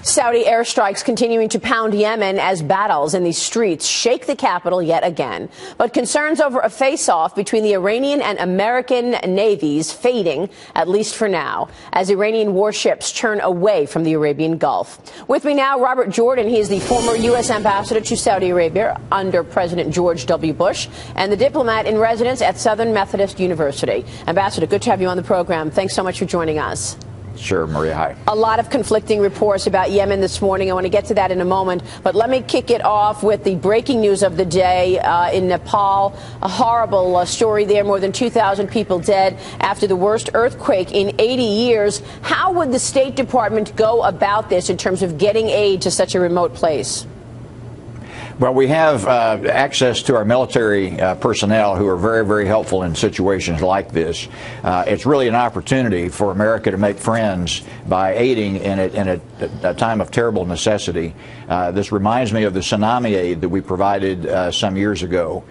Saudi airstrikes continuing to pound Yemen as battles in these streets shake the capital yet again. But concerns over a face-off between the Iranian and American navies fading, at least for now, as Iranian warships turn away from the Arabian Gulf. With me now, Robert Jordan. He is the former U.S. ambassador to Saudi Arabia under President George W. Bush and the diplomat in residence at Southern Methodist University. Ambassador, good to have you on the program. Thanks so much for joining us. Sure, Maria. Hi. A lot of conflicting reports about Yemen this morning. I want to get to that in a moment. But let me kick it off with the breaking news of the day in Nepal. A horrible story there. More than 2,000 people dead after the worst earthquake in 80 years. How would the State Department go about this in terms of getting aid to such a remote place? Well, we have access to our military personnel who are very, very helpful in situations like this. It's really an opportunity for America to make friends by aiding in a time of terrible necessity. This reminds me of the tsunami aid that we provided some years ago.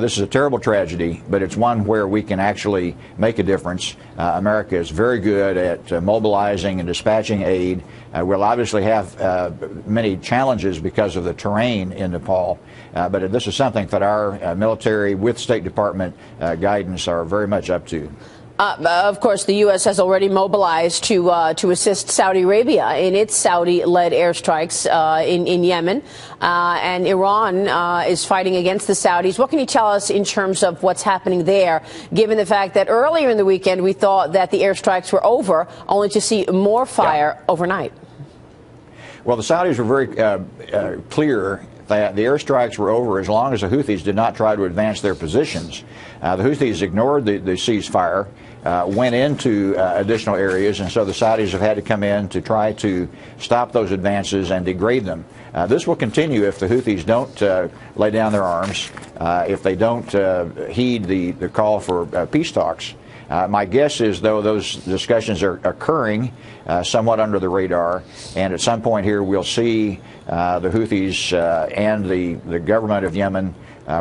This is a terrible tragedy, but it's one where we can actually make a difference. America is very good at mobilizing and dispatching aid. We'll obviously have many challenges because of the terrain in Nepal, but this is something that our military, with State Department guidance, are very much up to. Of course, the U.S. has already mobilized to assist Saudi Arabia in its Saudi-led airstrikes in Yemen, and Iran is fighting against the Saudis. What can you tell us in terms of what's happening there, given the fact that earlier in the weekend we thought that the airstrikes were over, only to see more fire overnight? Well, the Saudis were very clear that the airstrikes were over as long as the Houthis did not try to advance their positions. The Houthis ignored the ceasefire, went into additional areas, and so the Saudis have had to come in to try to stop those advances and degrade them. This will continue if the Houthis don't lay down their arms, if they don't heed the call for peace talks. My guess is, though, those discussions are occurring somewhat under the radar, and at some point here we'll see the Houthis and the government of Yemen,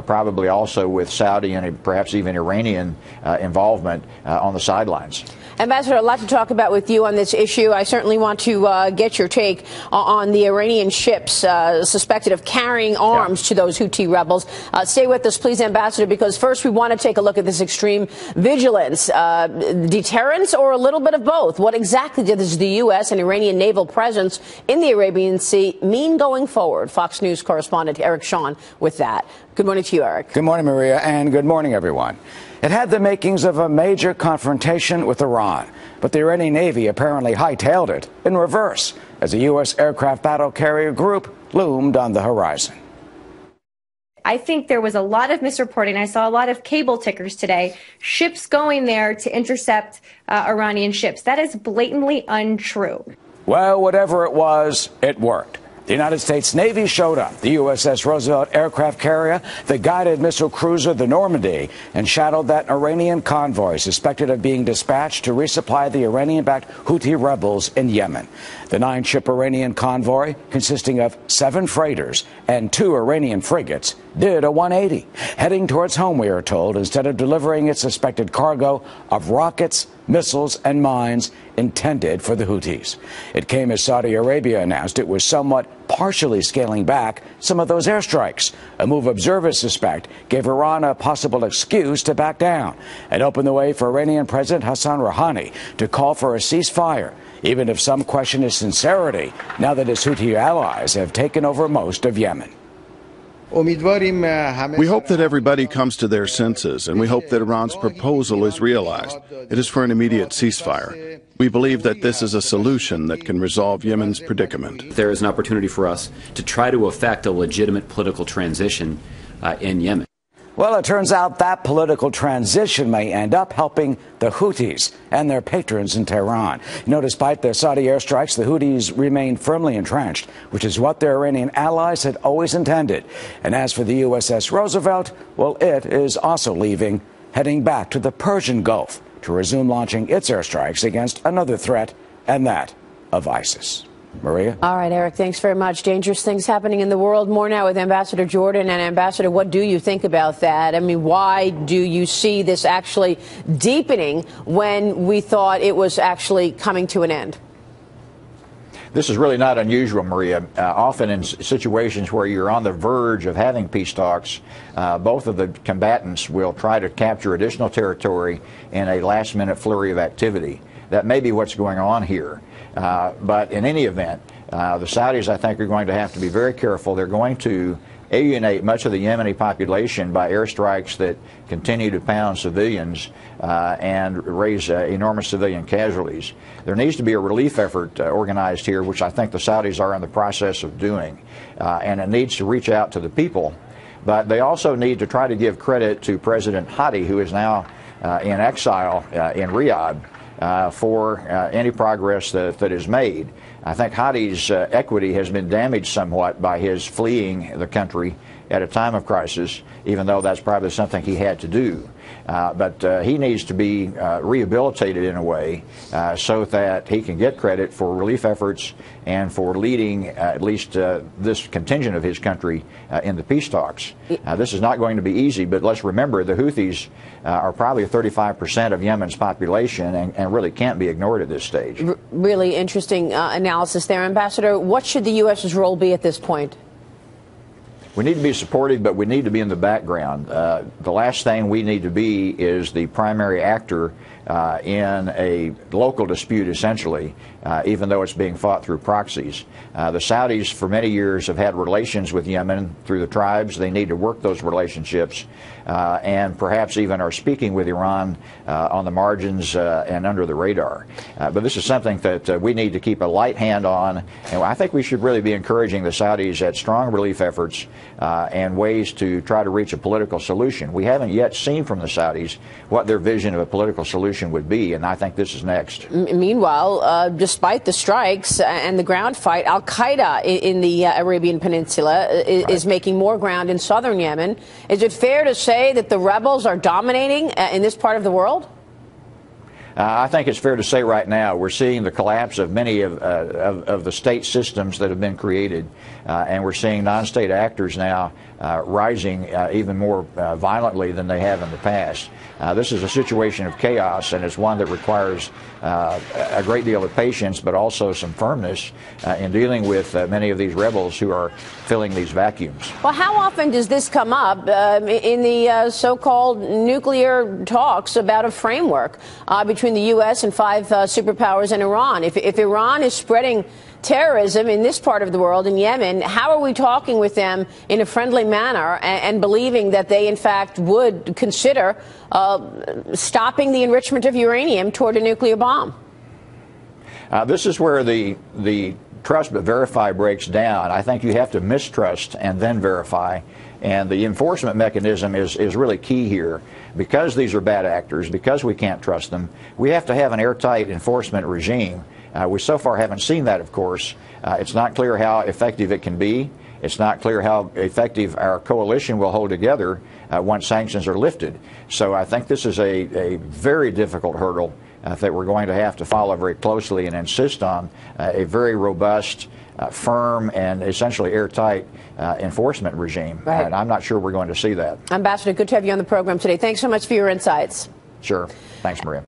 probably also with Saudi and perhaps even Iranian involvement, on the sidelines. Ambassador, a lot to talk about with you on this issue. I certainly want to get your take on the Iranian ships suspected of carrying arms to those Houthi rebels. Stay with us, please, Ambassador, because first we want to take a look at this extreme vigilance. Deterrence or a little bit of both? What exactly does the U.S. and Iranian naval presence in the Arabian Sea mean going forward? Fox News correspondent Eric Shawn with that. Good morning to you, Eric. Good morning, Maria, and good morning, everyone. It had the makings of a major confrontation with Iran, but the Iranian Navy apparently hightailed it in reverse as a U.S. aircraft battle carrier group loomed on the horizon. I think there was a lot of misreporting. I saw a lot of cable tickers today, ships going there to intercept Iranian ships. That is blatantly untrue. Well, whatever it was, it worked. The United States Navy showed up, the USS Roosevelt aircraft carrier, the guided missile cruiser, the Normandy, and shadowed that Iranian convoy suspected of being dispatched to resupply the Iranian-backed Houthi rebels in Yemen. The 9-ship Iranian convoy, consisting of 7 freighters and 2 Iranian frigates, did a 180, heading towards home, we are told, instead of delivering its suspected cargo of rockets, missiles, and mines intended for the Houthis. It came as Saudi Arabia announced it was somewhat partially scaling back some of those airstrikes, a move observers suspect gave Iran a possible excuse to back down and open the way for Iranian President Hassan Rouhani to call for a ceasefire, even if some question his sincerity now that his Houthi allies have taken over most of Yemen. We hope that everybody comes to their senses, and we hope that Iran's proposal is realized. It is for an immediate ceasefire. We believe that this is a solution that can resolve Yemen's predicament. There is an opportunity for us to try to effect a legitimate political transition in Yemen. Well, it turns out that political transition may end up helping the Houthis and their patrons in Tehran. You know, despite the Saudi airstrikes, the Houthis remain firmly entrenched, which is what their Iranian allies had always intended. And as for the USS Roosevelt, well, it is also leaving, heading back to the Persian Gulf to resume launching its airstrikes against another threat, and that of ISIS. Maria? All right, Eric, thanks very much. Dangerous things happening in the world. More now with Ambassador Jordan. And Ambassador, what do you think about that? I mean, why do you see this actually deepening when we thought it was actually coming to an end? This is really not unusual, Maria. Often in situations where you're on the verge of having peace talks, both of the combatants will try to capture additional territory in a last-minute flurry of activity. That may be what's going on here. But in any event, the Saudis, I think, are going to have to be very careful. They're going to alienate much of the Yemeni population by airstrikes that continue to pound civilians and raise enormous civilian casualties. There needs to be a relief effort organized here, which I think the Saudis are in the process of doing, and it needs to reach out to the people. But they also need to try to give credit to President Hadi, who is now in exile in Riyadh, for any progress that is made. I think Hadi's equity has been damaged somewhat by his fleeing the country at a time of crisis, even though that's probably something he had to do. But he needs to be rehabilitated in a way so that he can get credit for relief efforts and for leading at least this contingent of his country in the peace talks. This is not going to be easy, but let's remember the Houthis are probably 35% of Yemen's population and really can't be ignored at this stage. Really interesting analysis there, Ambassador. What should the U.S.'s role be at this point? We need to be supportive, but we need to be in the background. The last thing we need to be is the primary actor in a local dispute, essentially, even though it's being fought through proxies. The Saudis, for many years, have had relations with Yemen through the tribes. They need to work those relationships and perhaps even are speaking with Iran on the margins and under the radar. But this is something that we need to keep a light hand on, and I think we should really be encouraging the Saudis at strong relief efforts and ways to try to reach a political solution. We haven't yet seen from the Saudis what their vision of a political solution would be, and I think this is next. Meanwhile, despite the strikes and the ground fight, Al-Qaeda in the Arabian Peninsula is making more ground in southern Yemen. Is it fair to say that the rebels are dominating in this part of the world? I think it's fair to say right now we're seeing the collapse of many of the state systems that have been created, and we're seeing non-state actors now rising even more violently than they have in the past. This is a situation of chaos, and it's one that requires a great deal of patience, but also some firmness in dealing with many of these rebels who are filling these vacuums. Well, how often does this come up in the so-called nuclear talks about a framework between the U.S. and 5 superpowers and Iran? If Iran is spreading terrorism in this part of the world, in Yemen, how are we talking with them in a friendly manner and believing that they, in fact, would consider stopping the enrichment of uranium toward a nuclear bomb? This is where the trust but verify breaks down. I think you have to mistrust and then verify. And the enforcement mechanism is really key here. Because these are bad actors, because we can't trust them, we have to have an airtight enforcement regime. We so far haven't seen that, of course. It's not clear how effective it can be. It's not clear how effective our coalition will hold together once sanctions are lifted. So I think this is a very difficult hurdle that we're going to have to follow very closely and insist on a very robust, firm, and essentially airtight enforcement regime. Right. And I'm not sure we're going to see that. Ambassador, good to have you on the program today. Thanks so much for your insights. Sure. Thanks, Maria.